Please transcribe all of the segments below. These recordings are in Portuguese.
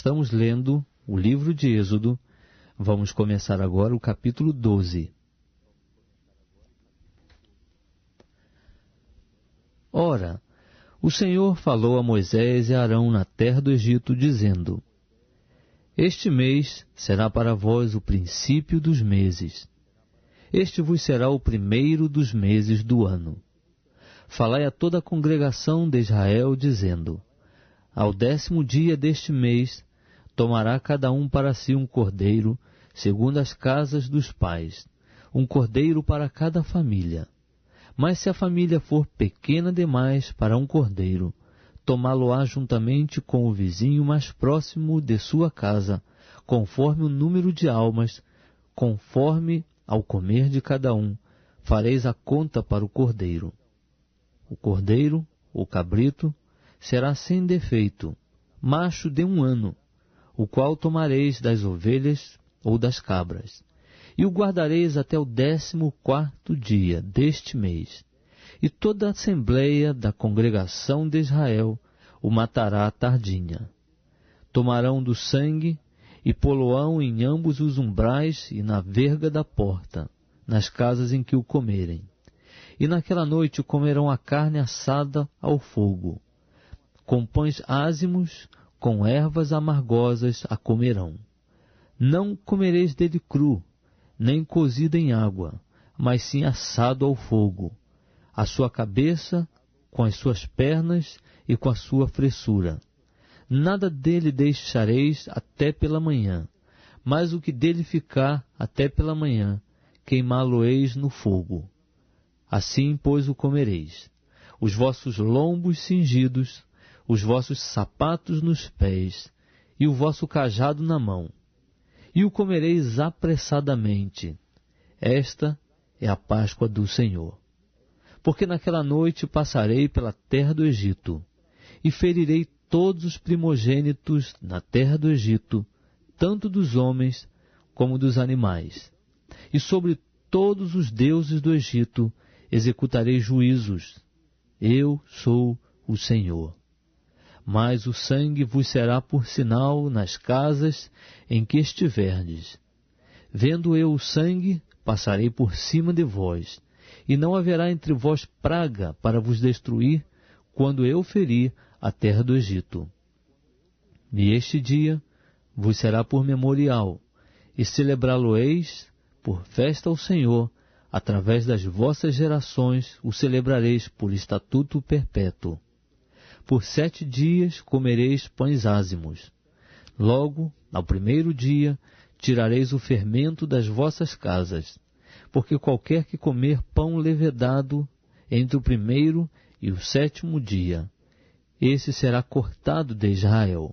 Estamos lendo o livro de Êxodo. Vamos começar agora o capítulo 12. Ora, o Senhor falou a Moisés e a Arão na terra do Egito, dizendo: Este mês será para vós o princípio dos meses. Este vos será o primeiro dos meses do ano. Falai a toda a congregação de Israel, dizendo: Ao 10º dia deste mês, tomará cada um para si um cordeiro, segundo as casas dos pais, um cordeiro para cada família. Mas se a família for pequena demais para um cordeiro, tomá-lo-á juntamente com o vizinho mais próximo de sua casa, conforme o número de almas, conforme ao comer de cada um, fareis a conta para o cordeiro. O cordeiro, o cabrito, será sem defeito, macho de 1 ano, o qual tomareis das ovelhas ou das cabras, e o guardareis até o 14º dia deste mês. E toda a assembleia da congregação de Israel o matará à tardinha. Tomarão do sangue e pô-lo-ão em ambos os umbrais e na verga da porta, nas casas em que o comerem. E naquela noite comerão a carne assada ao fogo. Com pães ázimos, com ervas amargosas a comerão. Não comereis dele cru, nem cozido em água, mas sim assado ao fogo, a sua cabeça, com as suas pernas e com a sua fressura. Nada dele deixareis até pela manhã, mas o que dele ficar até pela manhã, queimá-lo-eis no fogo. Assim, pois, o comereis, os vossos lombos cingidos, os vossos sapatos nos pés, e o vosso cajado na mão. E o comereis apressadamente. Esta é a Páscoa do Senhor. Porque naquela noite passarei pela terra do Egito, e ferirei todos os primogênitos na terra do Egito, tanto dos homens como dos animais. E sobre todos os deuses do Egito executarei juízos. Eu sou o Senhor. Mas o sangue vos será por sinal nas casas em que estiverdes. Vendo eu o sangue, passarei por cima de vós, e não haverá entre vós praga para vos destruir, quando eu ferir a terra do Egito. E este dia vos será por memorial, e celebrá-lo-eis por festa ao Senhor. Através das vossas gerações o celebrareis por estatuto perpétuo. Por 7 dias comereis pães ázimos. Logo, ao 1º dia, tirareis o fermento das vossas casas, porque qualquer que comer pão levedado entre o 1º e o 7º dia, esse será cortado de Israel.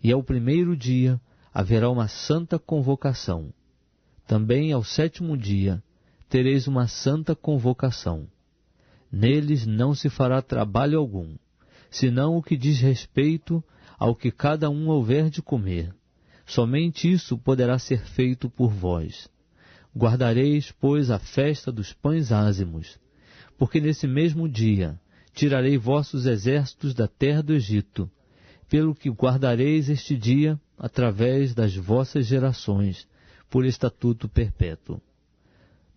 E ao 1º dia haverá uma santa convocação. Também ao 7º dia tereis uma santa convocação. Neles não se fará trabalho algum, senão o que diz respeito ao que cada um houver de comer. Somente isso poderá ser feito por vós. Guardareis, pois, a festa dos pães ázimos, porque nesse mesmo dia tirarei vossos exércitos da terra do Egito, pelo que guardareis este dia através das vossas gerações, por estatuto perpétuo.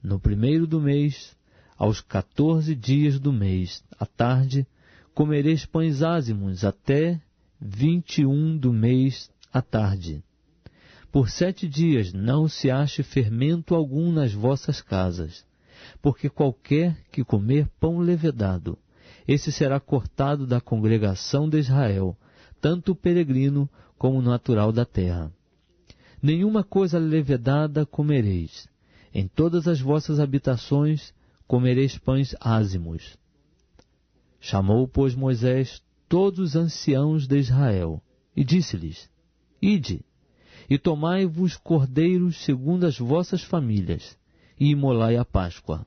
No 1º do mês, aos 14 dias do mês, à tarde, comereis pães ázimos até 21 do mês, à tarde. Por 7 dias não se ache fermento algum nas vossas casas, porque qualquer que comer pão levedado, esse será cortado da congregação de Israel, tanto o peregrino como o natural da terra. Nenhuma coisa levedada comereis. Em todas as vossas habitações comereis pães ázimos. Chamou, pois, Moisés todos os anciãos de Israel, e disse-lhes: Ide, e tomai-vos cordeiros segundo as vossas famílias, e imolai a Páscoa.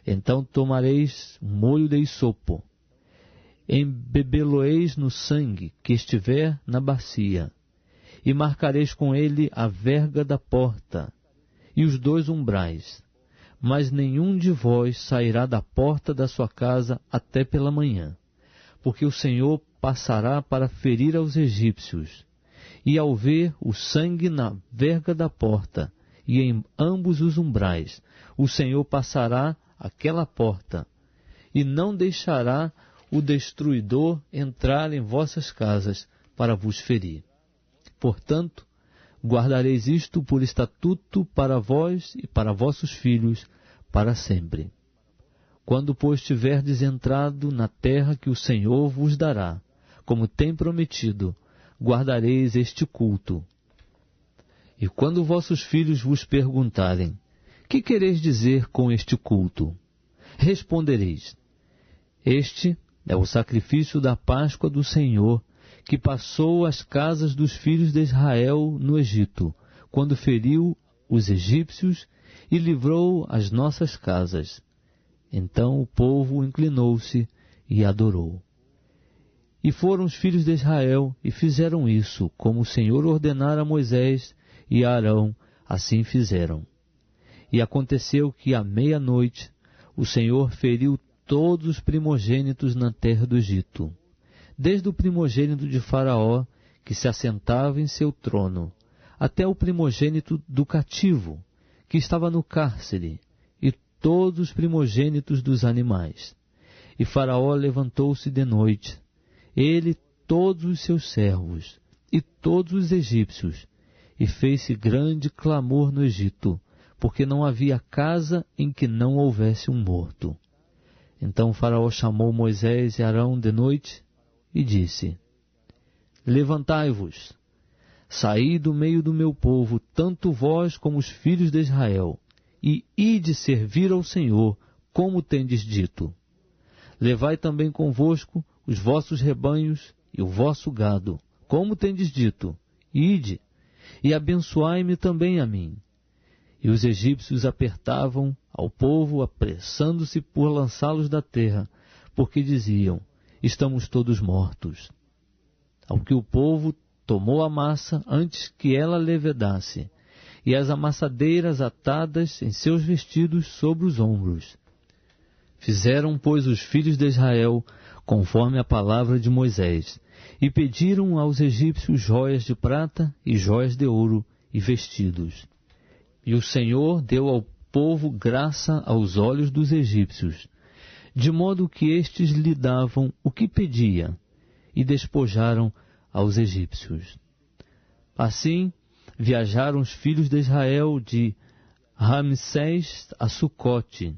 Então tomareis um molho de hisopo, embebê-lo-eis no sangue que estiver na bacia, e marcareis com ele a verga da porta e os 2 umbrais, mas nenhum de vós sairá da porta da sua casa até pela manhã, porque o Senhor passará para ferir aos egípcios, e ao ver o sangue na verga da porta e em ambos os umbrais, o Senhor passará aquela porta, e não deixará o destruidor entrar em vossas casas para vos ferir. Portanto, guardareis isto por estatuto para vós e para vossos filhos para sempre. Quando, pois, tiverdes entrado na terra que o Senhor vos dará, como tem prometido, guardareis este culto. E quando vossos filhos vos perguntarem, que quereis dizer com este culto? Respondereis, este é o sacrifício da Páscoa do Senhor, que passou as casas dos filhos de Israel no Egito, quando feriu os egípcios e livrou as nossas casas. Então o povo inclinou-se e adorou. E foram os filhos de Israel e fizeram isso, como o Senhor ordenara a Moisés e a Arão, assim fizeram. E aconteceu que à meia-noite o Senhor feriu todos os primogênitos na terra do Egito, desde o primogênito de Faraó, que se assentava em seu trono, até o primogênito do cativo, que estava no cárcere, e todos os primogênitos dos animais. E Faraó levantou-se de noite, ele, todos os seus servos, e todos os egípcios, e fez-se grande clamor no Egito, porque não havia casa em que não houvesse um morto. Então Faraó chamou Moisés e Arão de noite e disse, levantai-vos, saí do meio do meu povo, tanto vós como os filhos de Israel, e ide servir ao Senhor, como tendes dito. Levai também convosco os vossos rebanhos e o vosso gado, como tendes dito, ide, e abençoai-me também a mim. E os egípcios apertavam ao povo, apressando-se por lançá-los da terra, porque diziam, estamos todos mortos. Ao que o povo tomou a massa antes que ela levedasse, e as amassadeiras atadas em seus vestidos sobre os ombros. Fizeram, pois, os filhos de Israel, conforme a palavra de Moisés, e pediram aos egípcios joias de prata e joias de ouro e vestidos. E o Senhor deu ao povo graça aos olhos dos egípcios, de modo que estes lhe davam o que pedia, e despojaram aos egípcios. Assim, viajaram os filhos de Israel de Ramsés a Sucote,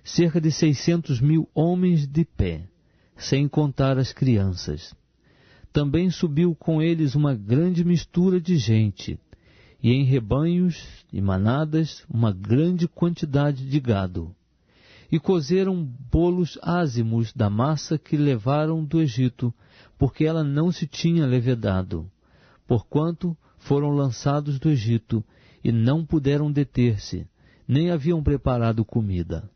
cerca de 600.000 homens de pé, sem contar as crianças. Também subiu com eles uma grande mistura de gente, e em rebanhos e manadas uma grande quantidade de gado. E cozeram bolos ázimos da massa que levaram do Egito, porque ela não se tinha levedado, porquanto foram lançados do Egito, e não puderam deter-se, nem haviam preparado comida.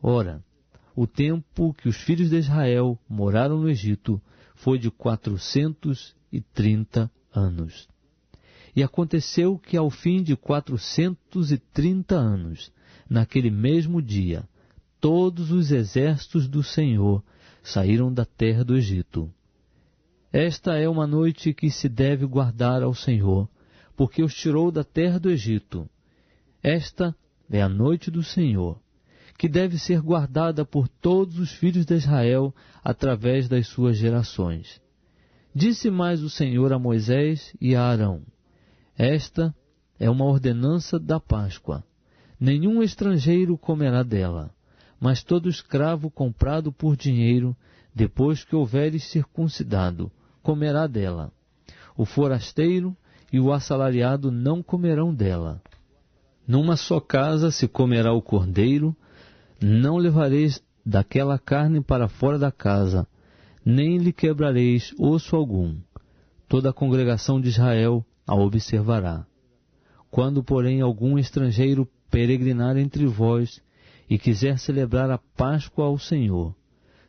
Ora, o tempo que os filhos de Israel moraram no Egito foi de 430 anos. E aconteceu que ao fim de 430 anos, naquele mesmo dia, todos os exércitos do Senhor saíram da terra do Egito. Esta é uma noite que se deve guardar ao Senhor, porque os tirou da terra do Egito. Esta é a noite do Senhor, que deve ser guardada por todos os filhos de Israel através das suas gerações. Disse mais o Senhor a Moisés e a Arão, esta é uma ordenança da Páscoa. Nenhum estrangeiro comerá dela, mas todo escravo comprado por dinheiro, depois que houveres circuncidado, comerá dela. O forasteiro e o assalariado não comerão dela. Numa só casa se comerá o cordeiro, não levareis daquela carne para fora da casa, nem lhe quebrareis osso algum. Toda a congregação de Israel a observará. Quando, porém, algum estrangeiro peregrinar entre vós e quiser celebrar a Páscoa ao Senhor,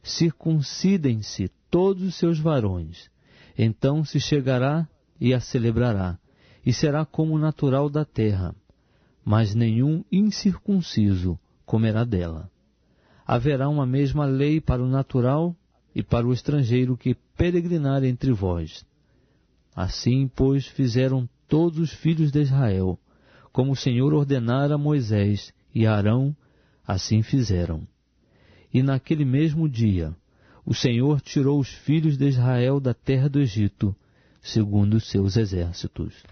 circuncidem-se todos os seus varões. Então se chegará e a celebrará, e será como natural da terra, mas nenhum incircunciso comerá dela. Haverá uma mesma lei para o natural e para o estrangeiro que peregrinar entre vós. Assim, pois, fizeram todos os filhos de Israel, como o Senhor ordenara a Moisés e a Arão, assim fizeram. E naquele mesmo dia, o Senhor tirou os filhos de Israel da terra do Egito, segundo os seus exércitos.